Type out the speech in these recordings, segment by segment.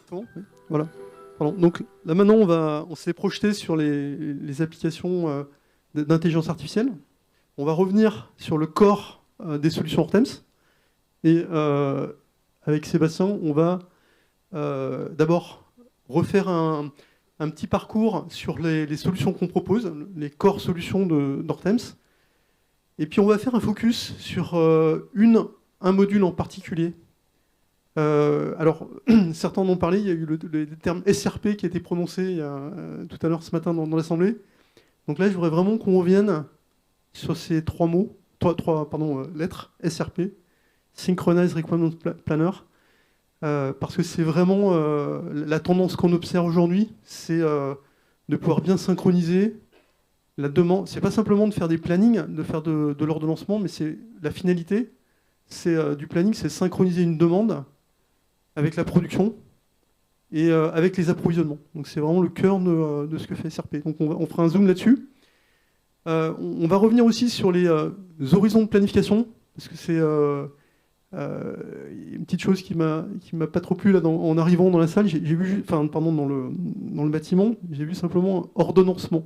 Exactement, oui. Voilà. Pardon. Donc là maintenant, on s'est projeté sur les applications d'intelligence artificielle. On va revenir sur le corps des solutions Hortems. Et avec Sébastien, on va d'abord refaire un petit parcours sur les solutions qu'on propose, les core solutions d'Hortems. Et puis on va faire un focus sur un module en particulier. Alors, certains en ont parlé, il y a eu le terme SRP qui a été prononcé tout à l'heure ce matin dans l'Assemblée. Donc là, je voudrais vraiment qu'on revienne sur ces trois lettres, SRP, Synchronized Requirement Planner, parce que c'est vraiment la tendance qu'on observe aujourd'hui, c'est de pouvoir bien synchroniser la demande. C'est pas simplement de faire des plannings, de faire de l'ordonnancement, mais c'est la finalité, c'est du planning, c'est synchroniser une demande avec la production et avec les approvisionnements. Donc c'est vraiment le cœur de ce que fait SRP. Donc on fera un zoom là-dessus. On va revenir aussi sur les horizons de planification, parce que c'est une petite chose qui m'a pas trop plu là, en arrivant dans la salle. J'ai vu, enfin pardon, dans le bâtiment, j'ai vu simplement ordonnancement.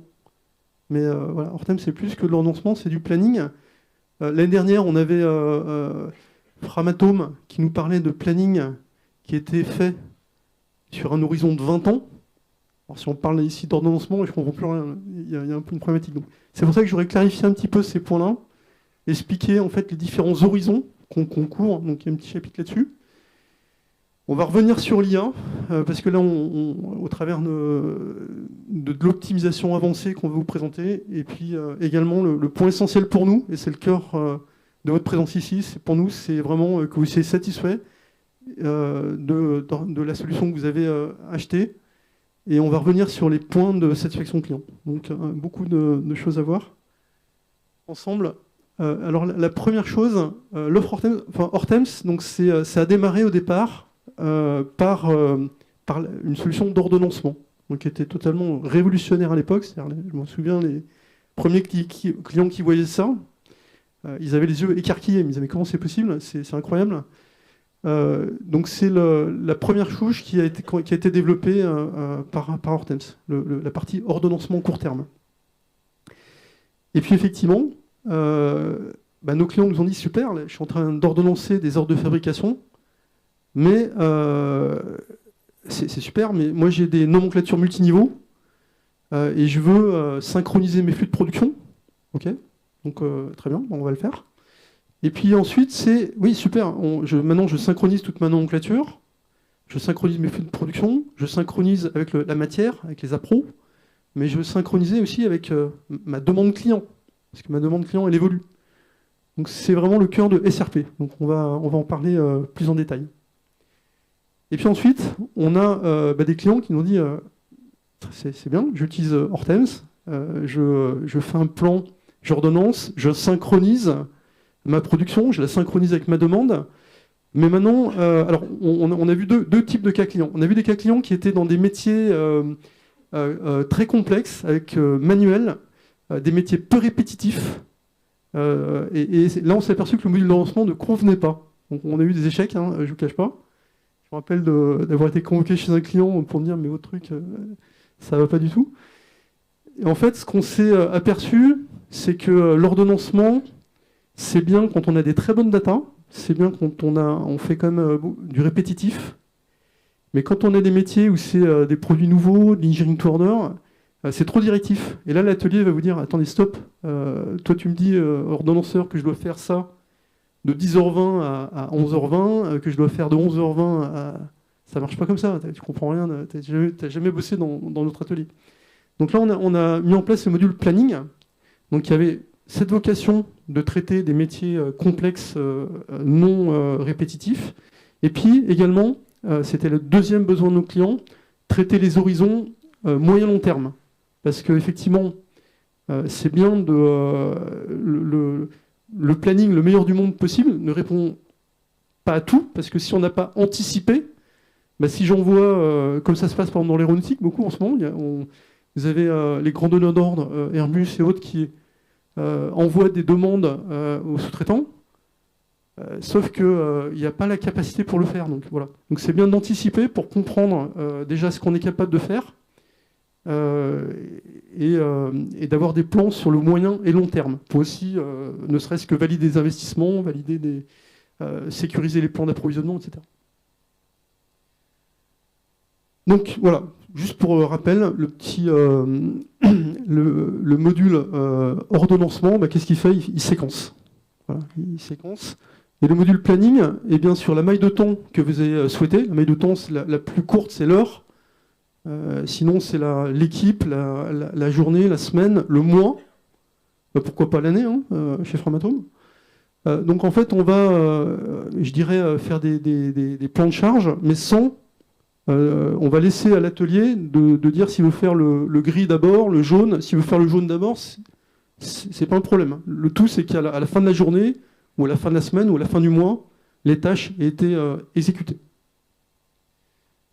Mais voilà, Hortem c'est plus que de l'ordonnancement, c'est du planning. L'année dernière, on avait Framatome qui nous parlait de planning qui était fait sur un horizon de 20 ans. Alors si on parle ici d'ordonnancement, je ne comprends plus rien, il y a un peu une problématique. C'est pour ça que j'aurais clarifié un petit peu ces points-là, expliquer en fait les différents horizons qu'on court, donc il y a un petit chapitre là-dessus. On va revenir sur l'IA, parce que là, au travers de l'optimisation avancée qu'on va vous présenter, et puis également le point essentiel pour nous, et c'est le cœur de votre présence ici, pour nous, c'est vraiment que vous soyez satisfait de la solution que vous avez achetée. Et on va revenir sur les points de satisfaction client. Donc beaucoup de choses à voir ensemble. Alors la première chose, l'offre Hortems, donc ça a démarré au départ par une solution d'ordonnancement, donc qui était totalement révolutionnaire à l'époque. Je m'en souviens, les premiers clients qui voyaient ça, ils avaient les yeux écarquillés, mais ils disaient mais comment c'est possible, c'est incroyable. Donc c'est la première couche qui a été développée par Hortems, la partie ordonnancement court terme. Et puis effectivement, nos clients nous ont dit super, là, je suis en train d'ordonnancer des ordres de fabrication, mais c'est super, mais moi j'ai des nomenclatures multiniveaux et je veux synchroniser mes flux de production. Ok, donc très bien, on va le faire. Et puis ensuite, c'est, oui, super, maintenant je synchronise toute ma nomenclature, je synchronise mes flux de production, je synchronise avec la matière, avec les appros, mais je veux synchroniser aussi avec ma demande client, parce que ma demande client, elle évolue. Donc c'est vraiment le cœur de SRP, donc on va en parler plus en détail. Et puis ensuite, on a des clients qui nous ont dit, c'est bien, j'utilise Hortems, je fais un plan, j'ordonnance, je synchronise ma production, je la synchronise avec ma demande. Mais maintenant, alors on a vu deux types de cas clients. On a vu des cas clients qui étaient dans des métiers très complexes, avec manuel, des métiers peu répétitifs. Et là, on s'est aperçu que le module de lancement ne convenait pas. Donc on a eu des échecs, hein, je ne vous cache pas. Je me rappelle d'avoir été convoqué chez un client pour me dire mais votre truc, ça ne va pas du tout. Et en fait, ce qu'on s'est aperçu, c'est que l'ordonnancement, c'est bien quand on a des très bonnes datas, c'est bien quand on fait quand même du répétitif, mais quand on a des métiers où c'est des produits nouveaux, de l'engineering to order, c'est trop directif. Et là, l'atelier va vous dire, attendez, stop, toi tu me dis, ordonnanceur, que je dois faire ça de 10h20 à 11h20, que je dois faire de 11h20 à... Ça marche pas comme ça, tu comprends rien, t'as jamais bossé dans notre atelier. Donc là, on a mis en place le module planning, donc il y avait cette vocation de traiter des métiers complexes, non répétitifs. Et puis également, c'était le deuxième besoin de nos clients, traiter les horizons moyen-long terme. Parce qu'effectivement, c'est bien le planning le meilleur du monde possible ne répond pas à tout, parce que si on n'a pas anticipé, si j'envoie, comme ça se passe par exemple dans l'aéronautique, beaucoup en ce moment, vous avez les grands donneurs d'ordre, Airbus et autres, qui envoient des demandes aux sous-traitants. Sauf qu'il n'y a pas la capacité pour le faire. Donc voilà. Donc c'est bien d'anticiper pour comprendre déjà ce qu'on est capable de faire et d'avoir des plans sur le moyen et long terme. Pour aussi, ne serait-ce que valider des investissements, sécuriser les plans d'approvisionnement, etc. Donc voilà, juste pour rappel, le module ordonnancement, qu'est-ce qu'il fait? Il séquence. Voilà, il séquence. Et le module planning, eh bien, sur la maille de temps que vous avez souhaité, la maille de temps la plus courte, c'est l'heure. Sinon, c'est l'équipe, la journée, la semaine, le mois. Pourquoi pas l'année, hein, chez Framatome. Donc en fait, on va, je dirais, faire des plans de charge, mais sans... on va laisser à l'atelier de dire s'il veut faire le gris d'abord, le jaune. S'il veut faire le jaune d'abord, c'est pas un problème. Le tout, c'est qu'à la fin de la journée, ou à la fin de la semaine, ou à la fin du mois, les tâches aient été exécutées.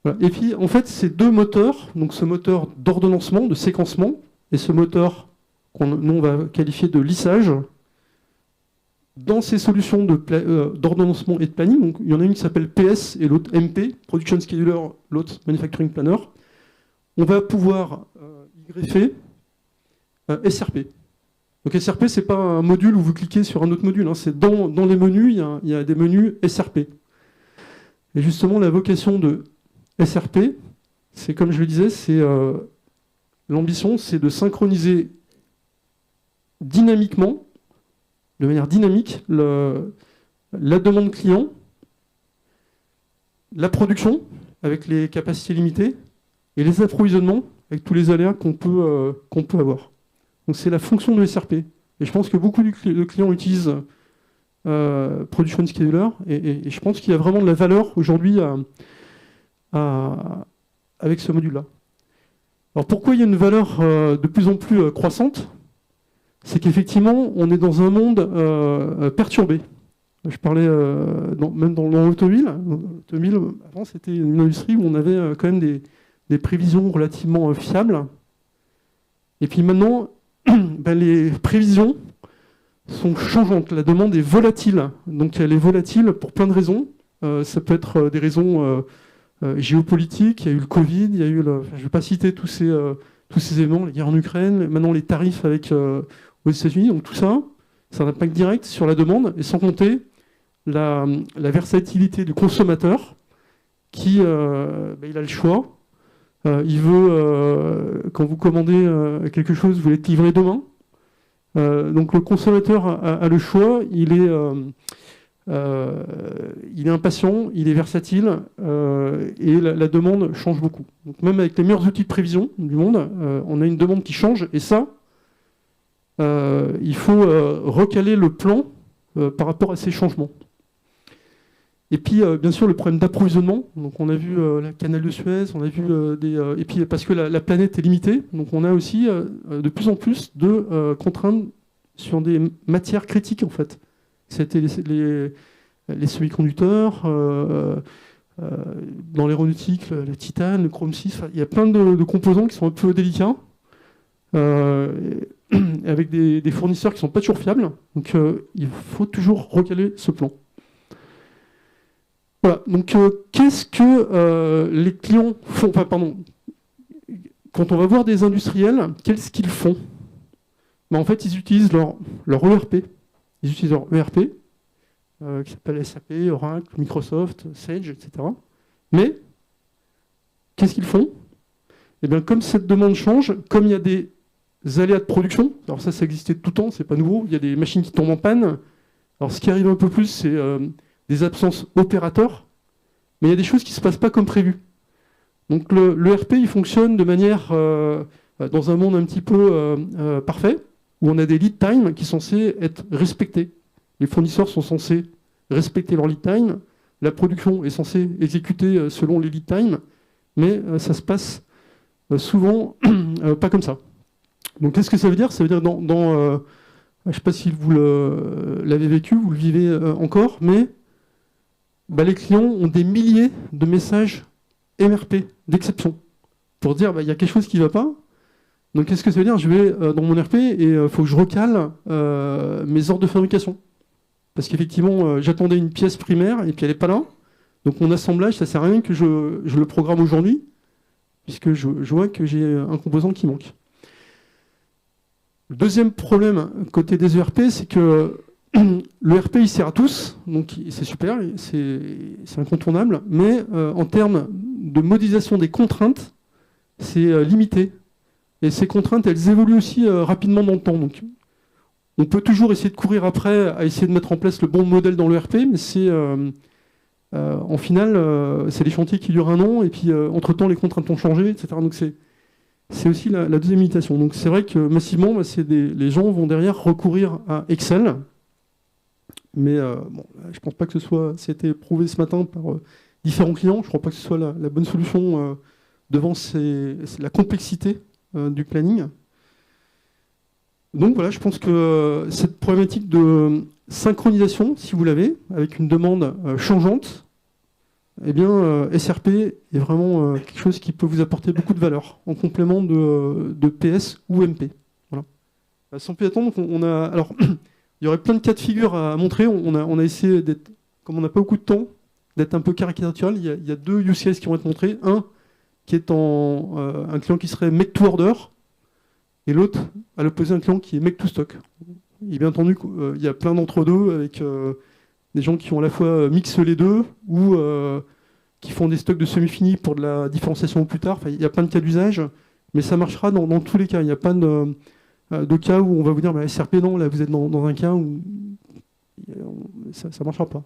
Voilà. Et puis, en fait, ces deux moteurs, donc ce moteur d'ordonnancement, de séquencement, et ce moteur nous, on va qualifier de lissage, dans ces solutions d'ordonnancement et de planning, donc, il y en a une qui s'appelle PS et l'autre MP, Production Scheduler, l'autre Manufacturing Planner, on va pouvoir y greffer SRP. Donc SRP, ce n'est pas un module où vous cliquez sur un autre module, hein, c'est dans les menus, il y a des menus SRP. Et justement, la vocation de SRP, c'est comme je le disais, l'ambition, c'est de synchroniser dynamiquement, de manière dynamique, la demande client, la production, avec les capacités limitées, et les approvisionnements, avec tous les aléas qu'on peut avoir. Donc c'est la fonction de SRP. Et je pense que beaucoup de clients utilisent Production Scheduler, et je pense qu'il y a vraiment de la valeur aujourd'hui avec ce module-là. Alors pourquoi il y a une valeur de plus en plus croissante? C'est qu'effectivement, on est dans un monde perturbé. Je parlais même dans l'automobile. L'automobile, avant, c'était une industrie où on avait quand même des prévisions relativement fiables. Et puis maintenant, les prévisions sont changeantes. La demande est volatile. Donc elle est volatile pour plein de raisons. Ça peut être des raisons géopolitiques. Il y a eu le Covid, je ne vais pas citer tous ces événements, la guerre en Ukraine, maintenant les tarifs aux États-Unis. Donc tout ça, c'est un impact direct sur la demande, et sans compter la versatilité du consommateur qui il a le choix. Il veut, quand vous commandez quelque chose, vous voulez être livré demain. Donc le consommateur a le choix, il est impatient, il est versatile, et la demande change beaucoup. Donc même avec les meilleurs outils de prévision du monde, on a une demande qui change, et ça, il faut recaler le plan par rapport à ces changements. Et puis, bien sûr, le problème d'approvisionnement. Donc, on a vu le canal de Suez, on a vu et puis, parce que la planète est limitée, donc on a aussi de plus en plus de contraintes sur des matières critiques, en fait. C'était les semi-conducteurs, dans l'aéronautique, le titane, le chrome 6. Il y a plein de composants qui sont un peu délicats, avec des fournisseurs qui ne sont pas toujours fiables. Donc, il faut toujours recaler ce plan. Voilà, donc qu'est-ce que les clients font? Enfin, pardon, quand on va voir des industriels, qu'est-ce qu'ils font? En fait, ils utilisent leur ERP. Ils utilisent leur ERP, qui s'appelle SAP, Oracle, Microsoft, Sage, etc. Mais, qu'est-ce qu'ils font? Eh bien, comme cette demande change, comme il y a des aléas de production, alors ça existait tout le temps, c'est pas nouveau, il y a des machines qui tombent en panne. Alors, ce qui arrive un peu plus, c'est des absences opérateurs, mais il y a des choses qui ne se passent pas comme prévu. Donc le RP, il fonctionne de manière, dans un monde un petit peu parfait, où on a des lead times qui sont censés être respectés. Les fournisseurs sont censés respecter leur lead time, la production est censée exécuter selon les lead times, mais ça se passe souvent pas comme ça. Donc qu'est-ce que ça veut dire? Ça veut dire je ne sais pas si vous l'avez vécu, vous le vivez encore, mais les clients ont des milliers de messages MRP d'exception pour dire il y a quelque chose qui ne va pas. Donc qu'est-ce que ça veut dire? Je vais dans mon RP et il faut que je recale mes ordres de fabrication. parce qu'effectivement, j'attendais une pièce primaire et puis elle n'est pas là. Donc mon assemblage, ça ne sert à rien que je le programme aujourd'hui, puisque je vois que j'ai un composant qui manque. Le deuxième problème côté des ERP, c'est que le RP, il sert à tous, donc c'est super, c'est incontournable, mais en termes de modélisation des contraintes, c'est limité. Et ces contraintes, elles évoluent aussi rapidement dans le temps. Donc, on peut toujours essayer de courir après, à essayer de mettre en place le bon modèle dans le RP, mais c'est en final, c'est des chantiers qui durent 1 an, et puis entre-temps, les contraintes ont changé, etc. Donc c'est aussi la deuxième limitation. Donc c'est vrai que massivement, les gens vont derrière recourir à Excel. Mais bon, je ne pense pas que c'était prouvé ce matin par différents clients. Je ne crois pas que ce soit la bonne solution devant la complexité du planning. Donc voilà, je pense que cette problématique de synchronisation, si vous l'avez, avec une demande changeante, eh bien, SRP est vraiment quelque chose qui peut vous apporter beaucoup de valeur en complément de PS ou MP. Voilà. Sans plus attendre, alors, il y aurait plein de cas de figure à montrer. On a essayé d'être, comme on n'a pas beaucoup de temps, d'être un peu caricatural. Il y a 2 use cases qui vont être montrés. Un qui est un client qui serait make to order, et l'autre, à l'opposé, un client qui est make to stock. Et bien entendu, il y a plein d'entre-deux avec des gens qui ont à la fois mixé les deux ou qui font des stocks de semi-finis pour de la différenciation plus tard. Enfin, il y a plein de cas d'usage, mais ça marchera dans tous les cas. Il n'y a pas de cas où on va vous dire bah, SRP, non, là vous êtes dans un cas où ça ne marchera pas.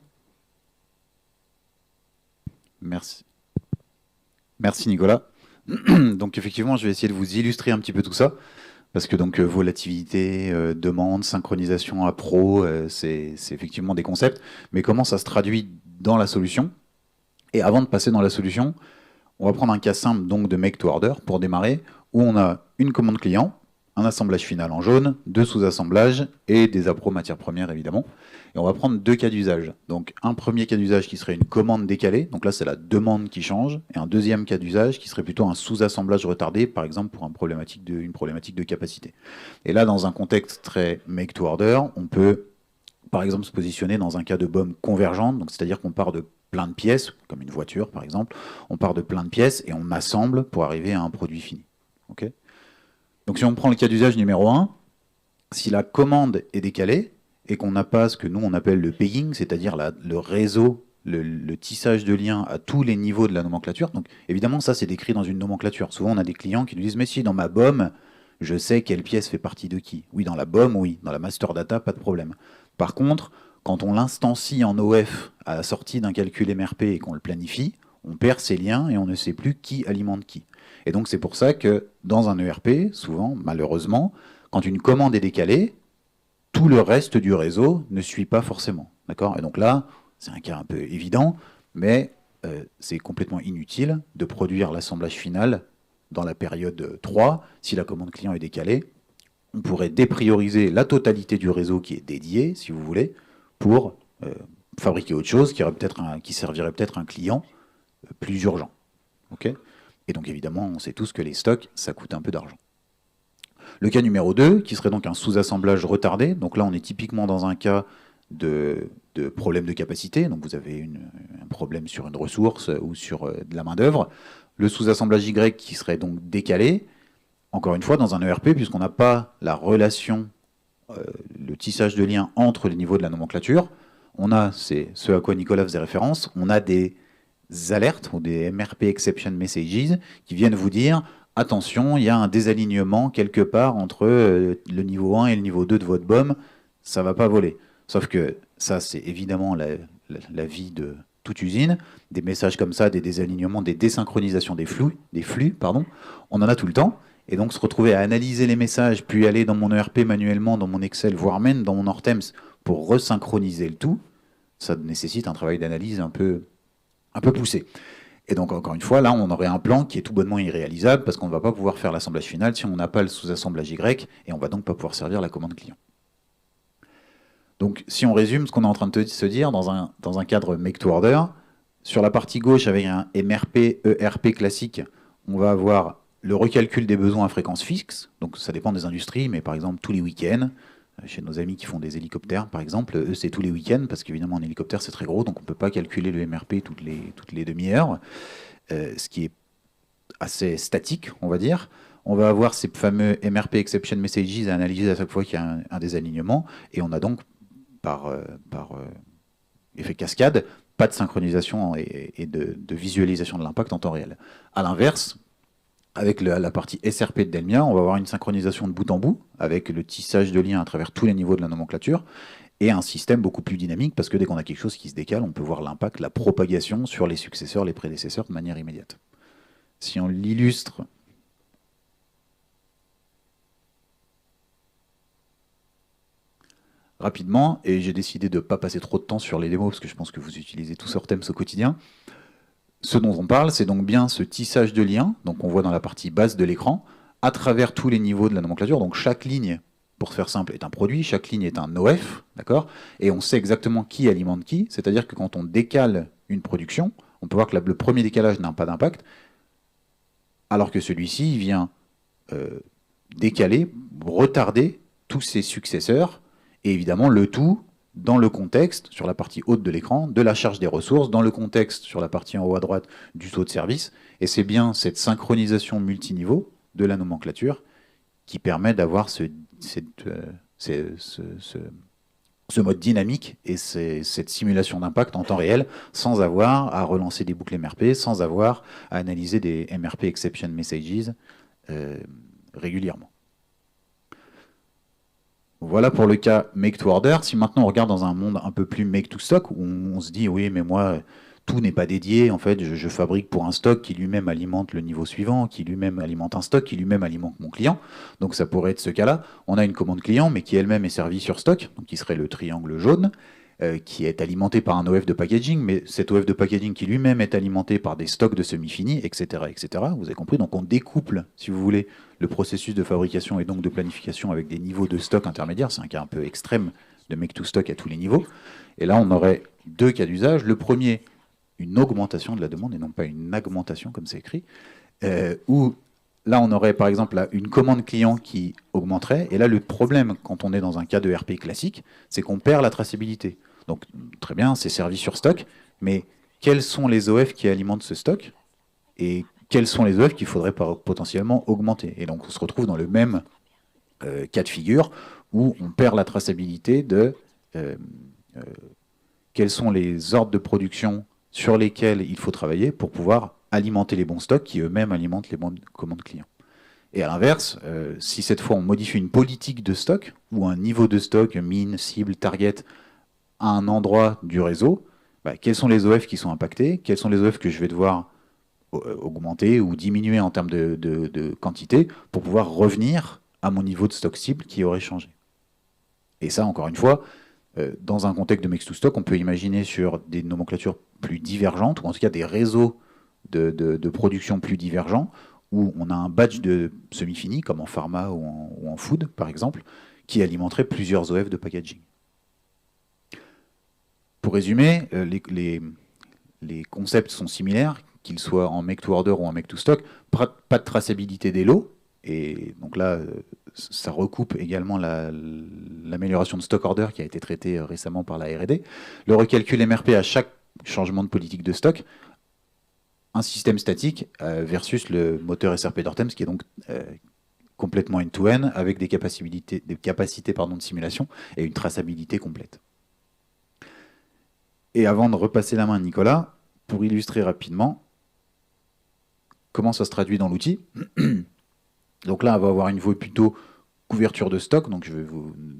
Merci. Merci Nicolas. Donc effectivement, je vais essayer de vous illustrer un petit peu tout ça, parce que donc volatilité, demande, synchronisation à pro, c'est effectivement des concepts, mais comment ça se traduit dans la solution? Et avant de passer dans la solution, on va prendre un cas simple donc de make to order pour démarrer, où on a une commande client, un assemblage final en jaune, 2 sous-assemblages et des appros matières premières évidemment. Et on va prendre 2 cas d'usage. Donc un premier cas d'usage qui serait une commande décalée, donc là c'est la demande qui change, et un deuxième cas d'usage qui serait plutôt un sous-assemblage retardé, par exemple pour une problématique de capacité. Et là dans un contexte très make to order, on peut par exemple se positionner dans un cas de BOM convergente, donc c'est-à-dire qu'on part de plein de pièces, comme une voiture par exemple, on part de plein de pièces et on assemble pour arriver à un produit fini. Okay. Donc si on prend le cas d'usage numéro 1, si la commande est décalée et qu'on n'a pas ce que nous on appelle le pegging, c'est-à-dire le réseau, le tissage de liens à tous les niveaux de la nomenclature, donc évidemment ça c'est décrit dans une nomenclature. Souvent on a des clients qui nous disent mais si dans ma BOM, je sais quelle pièce fait partie de qui. Oui, dans la BOM, oui, dans la master data, pas de problème. Par contre, quand on l'instancie en OF à la sortie d'un calcul MRP et qu'on le planifie, on perd ces liens et on ne sait plus qui alimente qui. Et donc c'est pour ça que dans un ERP, souvent, malheureusement, quand une commande est décalée, tout le reste du réseau ne suit pas forcément. D'accord ? Et donc là, c'est un cas un peu évident, mais c'est complètement inutile de produire l'assemblage final dans la période 3. Si la commande client est décalée, on pourrait déprioriser la totalité du réseau qui est dédié, si vous voulez, pour fabriquer autre chose qui servirait peut-être un client plus urgent. Okay ? Et donc évidemment, on sait tous que les stocks, ça coûte un peu d'argent. Le cas numéro 2, qui serait donc un sous-assemblage retardé. Donc là, on est typiquement dans un cas de problème de capacité. Donc vous avez un problème sur une ressource ou sur de la main-d'œuvre. Le sous-assemblage Y qui serait donc décalé. Encore une fois, dans un ERP, puisqu'on n'a pas la relation, le tissage de liens entre les niveaux de la nomenclature, on a, c'est ce à quoi Nicolas faisait référence, on a des alertes ou des MRP Exception Messages qui viennent vous dire attention, il y a un désalignement quelque part entre le niveau 1 et le niveau 2 de votre BOM, ça ne va pas voler. Sauf que ça, c'est évidemment la vie de toute usine. Des messages comme ça, des désalignements, des désynchronisations des flux, on en a tout le temps. Et donc se retrouver à analyser les messages, puis aller dans mon ERP manuellement, dans mon Excel, voire même dans mon Hortems pour resynchroniser le tout, ça nécessite un travail d'analyse un peu poussé. Et donc, encore une fois, là, on aurait un plan qui est tout bonnement irréalisable parce qu'on ne va pas pouvoir faire l'assemblage final si on n'a pas le sous-assemblage Y et on ne va donc pas pouvoir servir la commande client. Donc, si on résume ce qu'on est en train de se dire dans un cadre make to order, sur la partie gauche, avec un MRP, ERP classique, on va avoir le recalcul des besoins à fréquence fixe. Donc, ça dépend des industries, mais par exemple, tous les week-ends, chez nos amis qui font des hélicoptères, par exemple, eux, c'est tous les week-ends, parce qu'évidemment, un hélicoptère, c'est très gros, donc on ne peut pas calculer le MRP toutes les demi-heures, ce qui est assez statique, on va dire. On va avoir ces fameux MRP Exception Messages à analyser à chaque fois qu'il y a un désalignement, et on a donc, par effet cascade, pas de synchronisation et de visualisation de l'impact en temps réel. À l'inverse, avec la partie SRP de Delmia, on va avoir une synchronisation de bout en bout, avec le tissage de liens à travers tous les niveaux de la nomenclature, et un système beaucoup plus dynamique, parce que dès qu'on a quelque chose qui se décale, on peut voir l'impact, la propagation sur les successeurs, les prédécesseurs, de manière immédiate. Si on l'illustre rapidement, et j'ai décidé de ne pas passer trop de temps sur les démos, parce que je pense que vous utilisez tous Hortems au quotidien. Ce dont on parle, c'est donc bien ce tissage de liens, donc on voit dans la partie basse de l'écran, à travers tous les niveaux de la nomenclature. Donc chaque ligne, pour faire simple, est un produit, chaque ligne est un OF, d'accord? Et on sait exactement qui alimente qui, c'est-à-dire que quand on décale une production, on peut voir que le premier décalage n'a pas d'impact, alors que celui-ci vient décaler, retarder tous ses successeurs, et évidemment le tout dans le contexte, sur la partie haute de l'écran, de la charge des ressources, dans le contexte, sur la partie en haut à droite, du taux de service. Et c'est bien cette synchronisation multiniveau de la nomenclature qui permet d'avoir ce mode dynamique et cette simulation d'impact en temps réel, sans avoir à relancer des boucles MRP, sans avoir à analyser des MRP Exception Messages régulièrement. Voilà pour le cas make to order. Si maintenant on regarde dans un monde un peu plus make to stock, où on se dit oui mais moi tout n'est pas dédié, en fait je fabrique pour un stock qui lui-même alimente le niveau suivant, qui lui-même alimente un stock, qui lui-même alimente mon client. Donc ça pourrait être ce cas-là. On a une commande client mais qui elle-même est servie sur stock, donc qui serait le triangle jaune, qui est alimenté par un OF de packaging, mais cet OF de packaging qui lui-même est alimenté par des stocks de semi-finis, etc., etc. Vous avez compris, donc on découple, si vous voulez, le processus de fabrication et donc de planification avec des niveaux de stock intermédiaires. C'est un cas un peu extrême de make-to-stock à tous les niveaux. Et là, on aurait deux cas d'usage. Le premier, une augmentation de la demande et non pas une augmentation, comme c'est écrit, où là, on aurait par exemple une commande client qui augmenterait. Et là, le problème, quand on est dans un cas de RP classique, c'est qu'on perd la traçabilité. Donc, très bien, c'est servi sur stock, mais quels sont les OF qui alimentent ce stock et quels sont les OF qu'il faudrait potentiellement augmenter? Et donc, on se retrouve dans le même cas de figure où on perd la traçabilité de quels sont les ordres de production sur lesquels il faut travailler pour pouvoir alimenter les bons stocks qui eux-mêmes alimentent les bonnes commandes clients. Et à l'inverse, si cette fois on modifie une politique de stock ou un niveau de stock, mine, cible, target, à un endroit du réseau, quels sont les OF qui sont impactés, quels sont les OF que je vais devoir augmenter ou diminuer en termes de quantité pour pouvoir revenir à mon niveau de stock cible qui aurait changé. Et ça, encore une fois, dans un contexte de mix to stock, on peut imaginer sur des nomenclatures plus divergentes, ou en tout cas des réseaux de production plus divergents, où on a un batch de semi-fini, comme en pharma ou en food, par exemple, qui alimenterait plusieurs OF de packaging. Pour résumer, les concepts sont similaires, qu'ils soient en make-to-order ou en make-to-stock. Pas de traçabilité des lots, et donc là, ça recoupe également l'amélioration de stock order qui a été traitée récemment par la R&D. Le recalcul MRP à chaque changement de politique de stock, un système statique versus le moteur SRP d'Hortems qui est donc complètement end-to-end avec des capacités de simulation et une traçabilité complète. Et avant de repasser la main à Nicolas, pour illustrer rapidement comment ça se traduit dans l'outil. Donc là, on va avoir une voie plutôt couverture de stock, donc je vais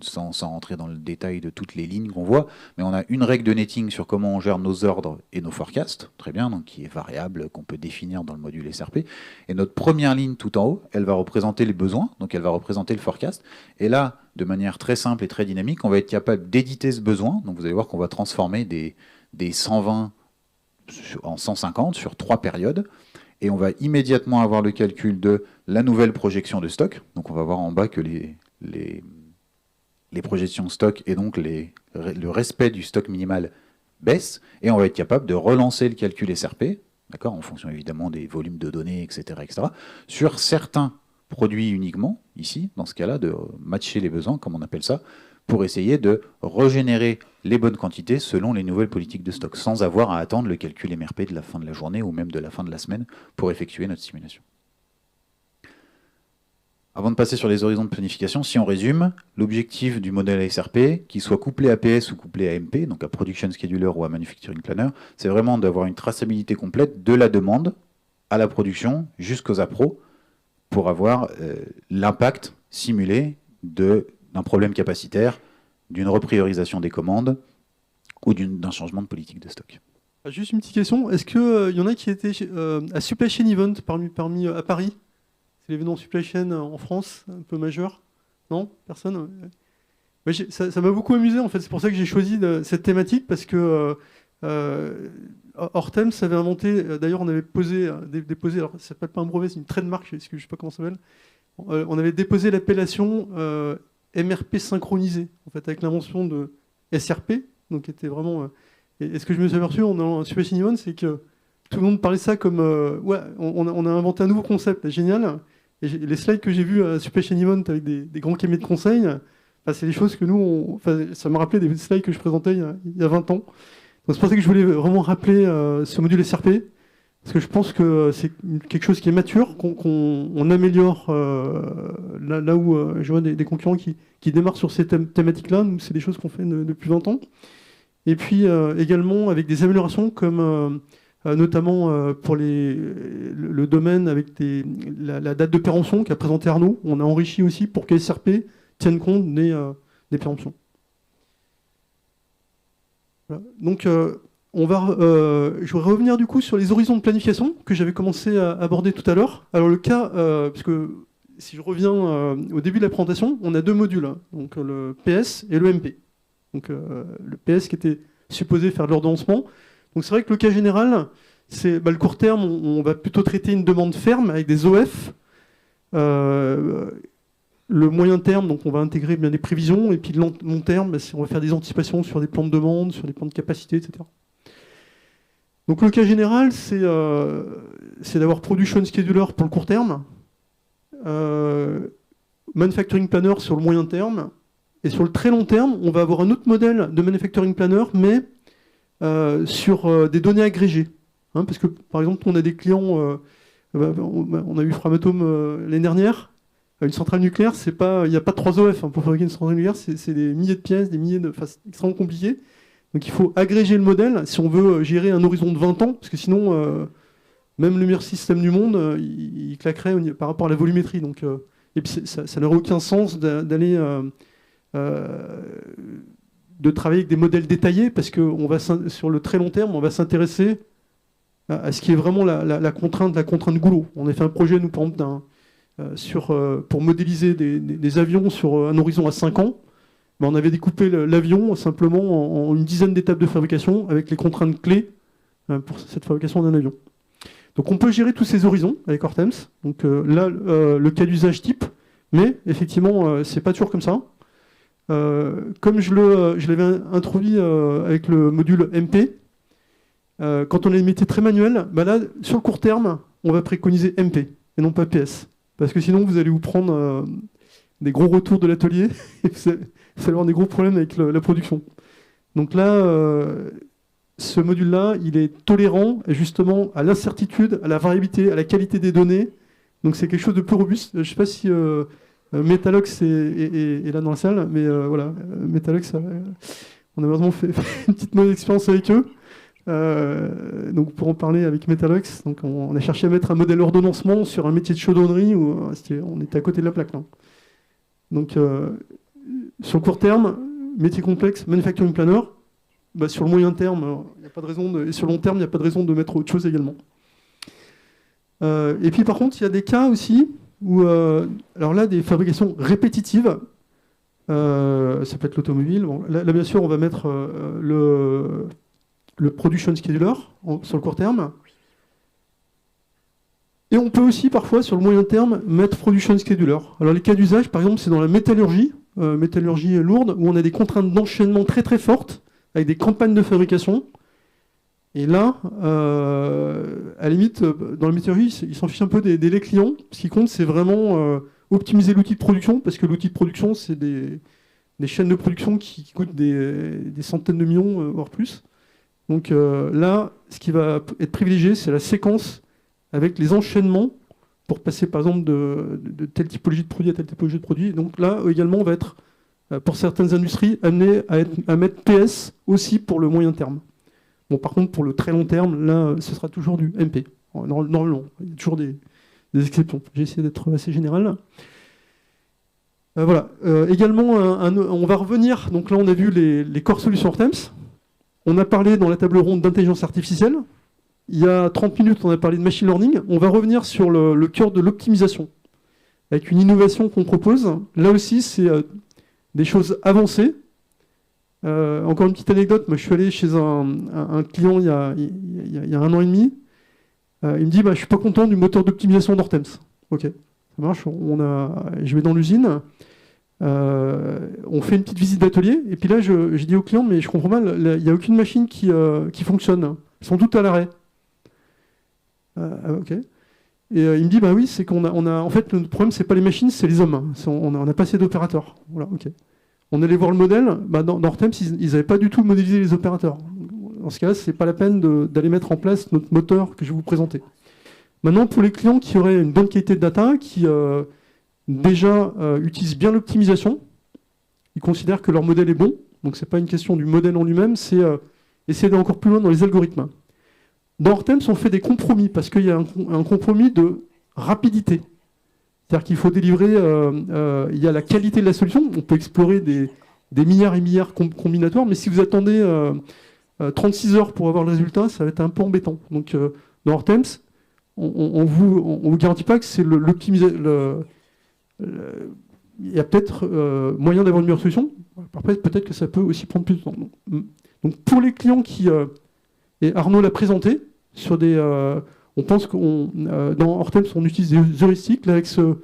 sans rentrer dans le détail de toutes les lignes qu'on voit, mais on a une règle de netting sur comment on gère nos ordres et nos forecasts, très bien, donc qui est variable, qu'on peut définir dans le module SRP. Et notre première ligne tout en haut, elle va représenter les besoins, donc elle va représenter le forecast. Et là, de manière très simple et très dynamique, on va être capable d'éditer ce besoin. Donc vous allez voir qu'on va transformer des 120 en 150 sur 3 périodes. Et on va immédiatement avoir le calcul de la nouvelle projection de stock. Donc on va voir en bas que les projections stock et donc le respect du stock minimal baissent. Et on va être capable de relancer le calcul SRP, d'accord, en fonction évidemment des volumes de données, etc., sur certains produit uniquement, ici, dans ce cas-là, de matcher les besoins, comme on appelle ça, pour essayer de régénérer les bonnes quantités selon les nouvelles politiques de stock, sans avoir à attendre le calcul MRP de la fin de la journée ou même de la fin de la semaine pour effectuer notre simulation. Avant de passer sur les horizons de planification, si on résume, l'objectif du modèle SRP, qu'il soit couplé à PS ou couplé à MP, donc à Production Scheduler ou à Manufacturing Planner, c'est vraiment d'avoir une traçabilité complète de la demande à la production jusqu'aux appros pour avoir l'impact simulé d'un problème capacitaire, d'une repriorisation des commandes ou d'un changement de politique de stock. Juste une petite question, est-ce qu'il y en a qui étaient à Supply Chain Event parmi à Paris? C'est l'événement Supply Chain en France, un peu majeur? Non? Personne? Ça m'a beaucoup amusé, en fait. C'est pour ça que j'ai choisi cette thématique, parce que Hortemps avait inventé, d'ailleurs on avait déposé, alors ça s'appelle pas un brevet, c'est une trademark, je sais pas comment ça s'appelle. On avait déposé l'appellation MRP synchronisé, en fait, avec l'invention de SRP, donc qui était vraiment... et ce que je me suis aperçu en Supply Chain Event, c'est que tout le monde parlait ça comme ouais, on a inventé un nouveau concept, génial. Et les slides que j'ai vus à Supply Chain Event avec des grands cabinets de conseil, c'est des choses que nous, ça me rappelait des slides que je présentais il y a 20 ans. Donc c'est pour ça que je voulais vraiment rappeler ce module SRP, parce que je pense que c'est quelque chose qui est mature, qu'on améliore là où je vois des concurrents qui démarrent sur ces thématiques-là. Nous, c'est des choses qu'on fait depuis 20 ans. Et puis également avec des améliorations comme notamment pour le domaine avec la date de péremption qu'a présenté Arnaud. On a enrichi aussi pour que SRP tienne compte des péremptions. Voilà. Donc je voudrais revenir du coup sur les horizons de planification que j'avais commencé à aborder tout à l'heure. Alors le cas, parce que si je reviens au début de la présentation, on a deux modules, hein, donc le PS et le MP. Donc le PS qui était supposé faire de l'ordonnancement. Donc c'est vrai que le cas général, c'est le court terme, on va plutôt traiter une demande ferme avec des OF. Le moyen terme, donc on va intégrer bien des prévisions, et puis le long terme, on va faire des anticipations sur des plans de demande, sur des plans de capacité, etc. Donc le cas général, c'est d'avoir Production Scheduler pour le court terme, Manufacturing Planner sur le moyen terme, et sur le très long terme, on va avoir un autre modèle de Manufacturing Planner, mais sur des données agrégées. Hein, parce que, par exemple, on a des clients, on a eu Framatome l'année dernière, une centrale nucléaire, il n'y a pas 3 OF hein, pour fabriquer une centrale nucléaire, c'est des milliers de pièces, c'est extrêmement compliqué. Donc il faut agréger le modèle si on veut gérer un horizon de 20 ans, parce que sinon, même le meilleur système du monde, il claquerait par rapport à la volumétrie. Donc, et puis ça n'aurait aucun sens d'aller... de travailler avec des modèles détaillés, parce que sur le très long terme, on va s'intéresser à ce qui est vraiment la contrainte goulot. On a fait un projet, nous, par exemple, pour modéliser des avions sur un horizon à 5 ans. On avait découpé l'avion simplement en une dizaine d'étapes de fabrication avec les contraintes clés pour cette fabrication d'un avion. Donc on peut gérer tous ces horizons avec Hortemps. Donc là, le cas d'usage type, mais effectivement, c'est pas toujours comme ça. Comme je l'avais introduit avec le module MP, quand on a des métiers très manuels, là, sur le court terme, on va préconiser MP et non pas PS. Parce que sinon, vous allez vous prendre des gros retours de l'atelier et vous allez avoir des gros problèmes avec la production. Donc là, ce module-là, il est tolérant justement à l'incertitude, à la variabilité, à la qualité des données. Donc c'est quelque chose de plus robuste. Je ne sais pas si Metalox est là dans la salle, mais voilà, Metalox, on a vraiment fait une petite mauvaise expérience avec eux. Donc pour en parler avec Metalox, donc on a cherché à mettre un modèle ordonnancement sur un métier de chaudronnerie où on était à côté de la plaque. Là. Donc sur le court terme, métier complexe, Manufacturing Planner. Sur le moyen terme, il n'y a pas de raison et sur le long terme, il n'y a pas de raison de mettre autre chose également. Et puis par contre, il y a des cas aussi où, alors là, des fabrications répétitives, ça peut être l'automobile. Bon, là, bien sûr, on va mettre le Production Scheduler sur le court terme. Et on peut aussi, parfois, sur le moyen terme, mettre Production Scheduler. Alors les cas d'usage, par exemple, c'est dans la métallurgie lourde, où on a des contraintes d'enchaînement très très fortes, avec des campagnes de fabrication. Et là, à la limite, dans la méthodologie, ils s'en fichent un peu des délais clients. Ce qui compte, c'est vraiment optimiser l'outil de production, parce que l'outil de production, c'est des chaînes de production qui coûtent des centaines de millions, voire plus. Donc là, ce qui va être privilégié, c'est la séquence avec les enchaînements pour passer, par exemple, de telle typologie de produit à telle typologie de produit. Donc là, également, on va être, pour certaines industries, amené à mettre PS aussi pour le moyen terme. Bon, par contre, pour le très long terme, là, ce sera toujours du MP. Normalement, il y a toujours des exceptions. J'ai essayé d'être assez général. Voilà. Également, on va revenir. Donc là, on a vu les core solutions Hortemps. On a parlé dans la table ronde d'intelligence artificielle. Il y a 30 minutes, on a parlé de machine learning. On va revenir sur le cœur de l'optimisation, avec une innovation qu'on propose. Là aussi, c'est des choses avancées. Encore une petite anecdote, moi je suis allé chez un client il y a 1 an et demi. Il me dit, je ne suis pas content du moteur d'optimisation d'Hortemps. Ok, ça marche. Je vais dans l'usine, on fait une petite visite d'atelier, et puis là j'ai dit au client, mais je comprends mal, il n'y a aucune machine qui fonctionne. Elles sont toutes à l'arrêt. Ok. Et il me dit, oui, c'est qu'on a... En fait, le problème, c'est pas les machines, c'est les hommes. On n'a pas assez d'opérateurs. Voilà, ok. On allait voir le modèle, dans Hortemps, ils n'avaient pas du tout modélisé les opérateurs. Dans ce cas-là, ce n'est pas la peine d'aller mettre en place notre moteur que je vais vous présenter. Maintenant, pour les clients qui auraient une bonne qualité de data, qui déjà utilisent bien l'optimisation, ils considèrent que leur modèle est bon. Donc, ce n'est pas une question du modèle en lui-même, c'est essayer d'aller encore plus loin dans les algorithmes. Dans Hortemps, on fait des compromis, parce qu'il y a un compromis de rapidité. C'est-à-dire qu'il faut délivrer, il y a la qualité de la solution, on peut explorer des milliards et milliards combinatoires, mais si vous attendez 36 heures pour avoir le résultat, ça va être un peu embêtant. Donc dans Hortemps, on ne vous garantit pas que c'est l'optimisation. Il y a peut-être moyen d'avoir une meilleure solution, après peut-être que ça peut aussi prendre plus de temps. Donc pour les clients qui, et Arnaud l'a présenté, sur des... on pense que dans Hortemps, on utilise des heuristiques. Là, avec ce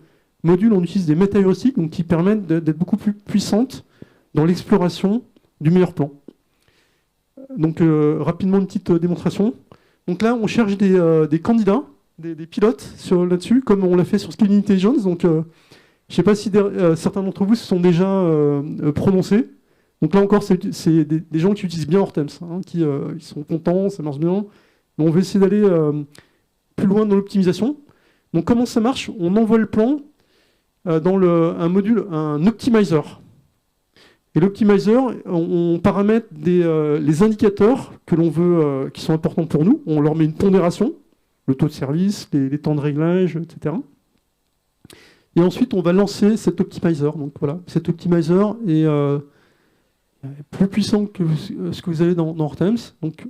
module, on utilise des méta-heuristiques, donc qui permettent d'être beaucoup plus puissantes dans l'exploration du meilleur plan. Donc, rapidement, une petite démonstration. Donc là, on cherche des candidats, des pilotes là-dessus, comme on l'a fait sur Scaling Intelligence. Donc, je ne sais pas si certains d'entre vous se sont déjà prononcés. Donc là encore, c'est des gens qui utilisent bien Hortemps, qui sont contents, ça marche bien. Mais on va essayer d'aller... plus loin dans l'optimisation. Donc comment ça marche? On envoie le plan dans un module, un optimizer. Et l'optimizer, on paramètre les indicateurs que l'on veut, qui sont importants pour nous. On leur met une pondération, le taux de service, les temps de réglage, etc. Et ensuite, on va lancer cet optimizer. Donc voilà, cet optimizer est plus puissant que ce que vous avez dans Hortemps. Donc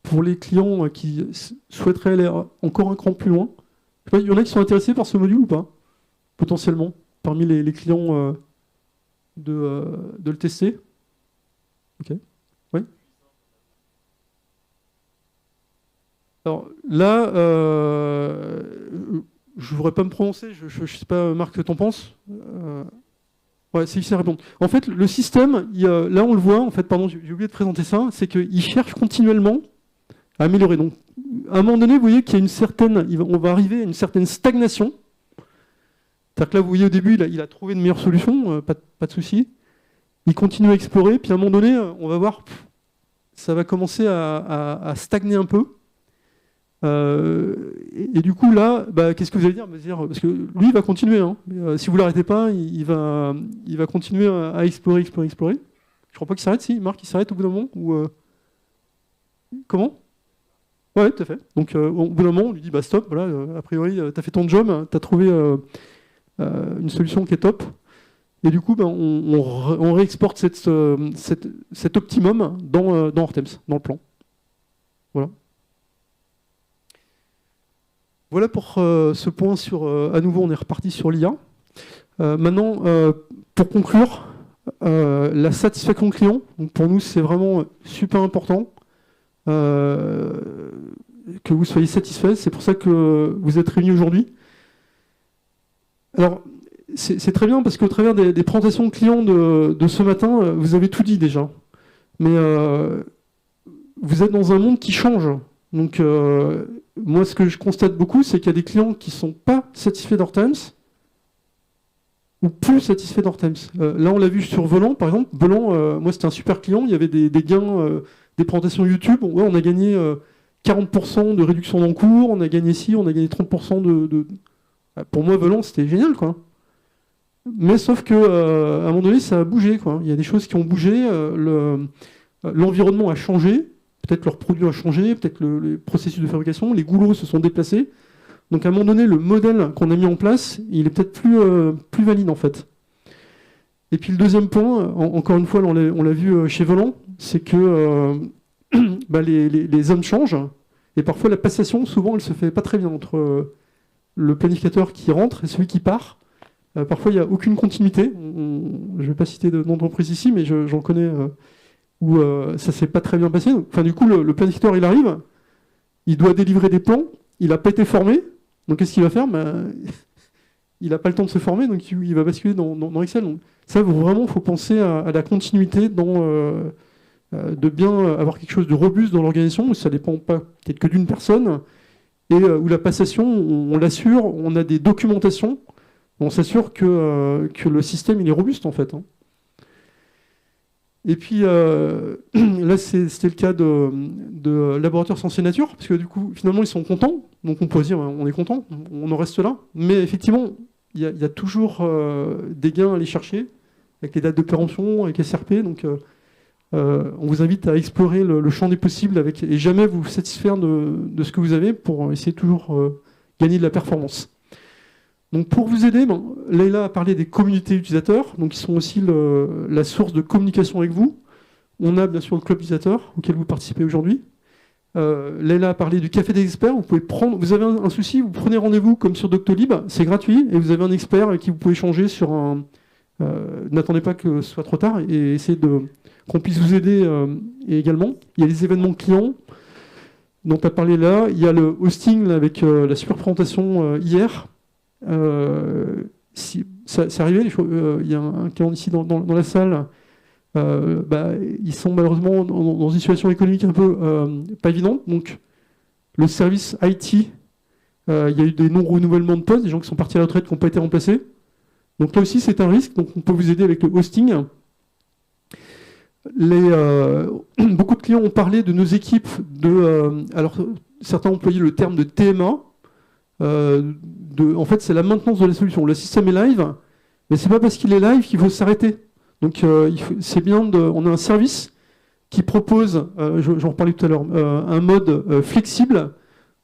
pour les clients qui souhaiteraient aller encore un cran plus loin, je sais pas, il y en a qui sont intéressés par ce module ou pas? Potentiellement, parmi les clients de le tester. Ok. Oui. Alors là, je ne voudrais pas me prononcer, je ne sais pas, Marc, ce que tu en penses. Ouais, c'est difficile à répondre. En fait, le système, là on le voit, en fait, pardon, j'ai oublié de présenter ça, c'est qu'il cherche continuellement à améliorer. Donc, à un moment donné, vous voyez qu'il y a une certaine, on va arriver à une certaine stagnation. C'est-à-dire que là, vous voyez au début, il a trouvé une meilleure solution, pas de souci. Il continue à explorer, puis à un moment donné, on va voir, ça va commencer à stagner un peu. Et du coup, là, qu'est-ce que vous allez dire? Parce que lui, il va continuer. Si vous ne l'arrêtez pas, il va continuer à explorer. Je ne crois pas qu'il s'arrête, si. Marc, il s'arrête au bout d'un moment ou, comment? Ouais, tout à fait. Donc, au bout d'un moment, on lui dit stop, voilà, a priori, tu as fait ton job, tu as trouvé une solution qui est top. Et du coup, on réexporte cet optimum dans Hortemps, dans le plan. Voilà. Voilà pour ce point sur... à nouveau, on est reparti sur l'IA. Maintenant, pour conclure, la satisfaction client, donc pour nous, c'est vraiment super important. Que vous soyez satisfait, c'est pour ça que vous êtes réunis aujourd'hui. Alors, c'est très bien parce qu'au travers des présentations clients de ce matin, vous avez tout dit déjà. Mais vous êtes dans un monde qui change. Donc, moi, ce que je constate beaucoup, c'est qu'il y a des clients qui ne sont pas satisfaits d'Hortemps ou plus satisfaits d'Hortemps. Là, on l'a vu sur Volant, par exemple. Volant, moi, c'était un super client. Il y avait des gains, des présentations YouTube. Ouais, on a gagné 40% de réduction d'encours. On a gagné ci, on a gagné 30% de... Pour moi, Volant, c'était génial, quoi. Mais sauf qu'à un moment donné, ça a bougé, quoi. Il y a des choses qui ont bougé. L'environnement a changé. Peut-être leur produit a changé, peut-être les processus de fabrication, les goulots se sont déplacés. Donc à un moment donné, le modèle qu'on a mis en place, il est peut-être plus valide en fait. Et puis le deuxième point, encore une fois, on l'a vu chez Volant, c'est que les hommes changent. Et parfois la passation, souvent, elle se fait pas très bien entre le planificateur qui rentre et celui qui part. Parfois, il n'y a aucune continuité. Je ne vais pas citer de nom d'entreprise ici, mais j'en connais... où ça ne s'est pas très bien passé. Enfin, du coup, le planificateur, il arrive, il doit délivrer des plans, il n'a pas été formé, donc qu'est-ce qu'il va faire? Il n'a pas le temps de se former, donc il va basculer dans Excel. Donc, ça, vraiment, il faut penser à la continuité, de bien avoir quelque chose de robuste dans l'organisation, où ça ne dépend pas peut-être que d'une personne, et où la passation, on l'assure, on a des documentations, on s'assure que le système il est robuste, en fait. Et puis là, c'était le cas de laboratoires Sciences et Nature, parce que du coup, finalement, ils sont contents. Donc on peut se dire, on est content, on en reste là. Mais effectivement, il y a toujours des gains à aller chercher, avec les dates de péremption, avec SRP. Donc on vous invite à explorer le champ des possibles et jamais vous satisfaire de ce que vous avez pour essayer de toujours gagner de la performance. Donc pour vous aider, Leïla a parlé des communautés utilisateurs, donc qui sont aussi la source de communication avec vous. On a bien sûr le club utilisateur auquel vous participez aujourd'hui. Leïla a parlé du café des experts. Vous avez un souci, vous prenez rendez-vous comme sur Doctolib, c'est gratuit, et vous avez un expert avec qui vous pouvez échanger sur un... N'attendez pas que ce soit trop tard et essayez qu'on puisse vous aider également. Il y a les événements clients dont tu as parlé là. Il y a le hosting là, avec la super présentation hier. C'est arrivé, il y a un client ici dans la salle, ils sont malheureusement dans une situation économique un peu pas évidente, donc le service IT, il y a eu des non-renouvellements de postes, des gens qui sont partis à la retraite qui n'ont pas été remplacés, donc là aussi c'est un risque, donc on peut vous aider avec le hosting. Beaucoup de clients ont parlé de nos équipes alors certains ont employé le terme de TMA. En fait, c'est la maintenance de la solution. Le système est live, mais c'est pas parce qu'il est live qu'il faut s'arrêter. Donc, c'est bien on a un service qui propose, j'en reparlais tout à l'heure, un mode flexible.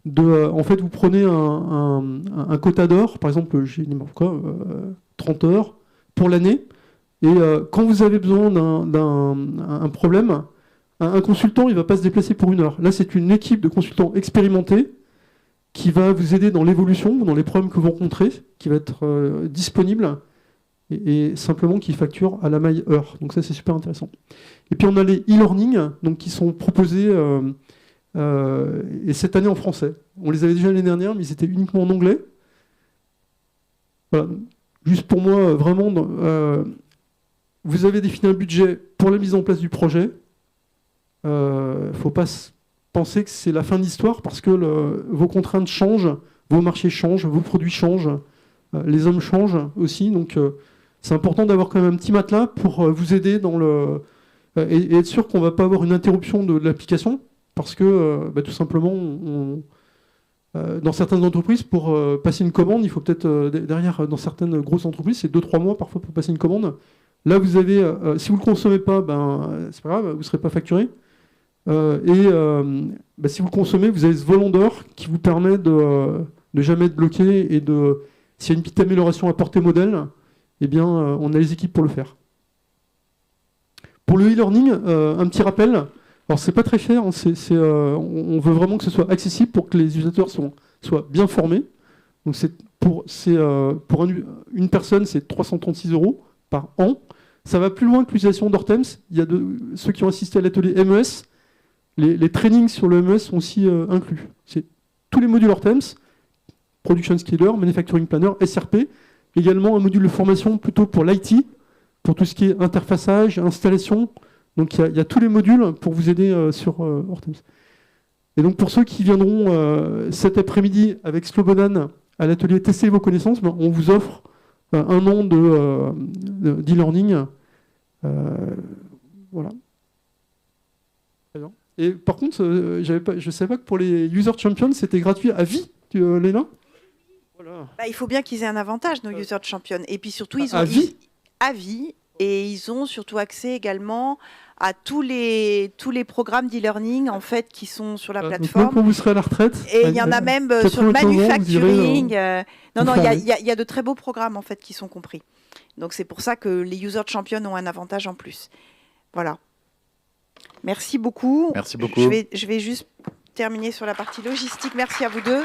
En fait, vous prenez un quota d'heures, par exemple, j'ai n'importe quoi, 30 heures pour l'année, et quand vous avez besoin d'un problème, un consultant, il va pas se déplacer pour 1 heure. Là, c'est une équipe de consultants expérimentés qui va vous aider dans l'évolution, dans les problèmes que vous rencontrez, qui va être disponible, et simplement qui facture à la maille heure. Donc ça, c'est super intéressant. Et puis on a les e-learning, donc qui sont proposés et cette année en français. On les avait déjà l'année dernière, mais ils étaient uniquement en anglais. Voilà. Juste pour moi, vraiment, vous avez défini un budget pour la mise en place du projet. Il ne faut pas penser que c'est la fin de l'histoire parce que vos contraintes changent, vos marchés changent, vos produits changent, les hommes changent aussi. Donc c'est important d'avoir quand même un petit matelas pour vous aider et être sûr qu'on ne va pas avoir une interruption de l'application parce que tout simplement, dans certaines entreprises, pour passer une commande, il faut peut-être derrière, dans certaines grosses entreprises, c'est 2-3 mois parfois pour passer une commande. Là, vous avez, si vous ne le consommez pas, c'est pas grave, vous ne serez pas facturé. Si vous le consommez, vous avez ce volant d'or qui vous permet de jamais être bloqué et s'il y a une petite amélioration à portée modèle, eh bien, on a les équipes pour le faire. Pour le e-learning, un petit rappel. Alors, c'est pas très cher, hein, on veut vraiment que ce soit accessible pour que les utilisateurs soient bien formés. Donc, pour une personne, c'est 336 € par an. Ça va plus loin que l'utilisation d'Hortemps. Il y a ceux qui ont assisté à l'atelier MES. Les trainings sur le MES sont aussi inclus. C'est tous les modules Hortemps, Production Scheduler, Manufacturing Planner, SRP, également un module de formation plutôt pour l'IT, pour tout ce qui est interfaçage, installation, Donc il y a tous les modules pour vous aider sur Hortems. Et donc pour ceux qui viendront cet après-midi avec Slobodan à l'atelier Tester vos connaissances, on vous offre 1 an d'e-learning. Voilà. Et par contre, je ne savais pas que pour les User Champions, c'était gratuit à vie, Léna. Voilà. Il faut bien qu'ils aient un avantage, nos User Champions. Et puis surtout, ils ont à vie. À vie. Et ils ont surtout accès également à tous les programmes d'e-learning en fait, qui sont sur la plateforme. Donc, quand vous serez à la retraite. Et il y en a même sur le manufacturing. Non, il y a de très beaux programmes en fait, qui sont compris. Donc c'est pour ça que les User Champions ont un avantage en plus. Voilà. Merci beaucoup. Merci beaucoup. Je vais juste terminer sur la partie logistique. Merci à vous deux.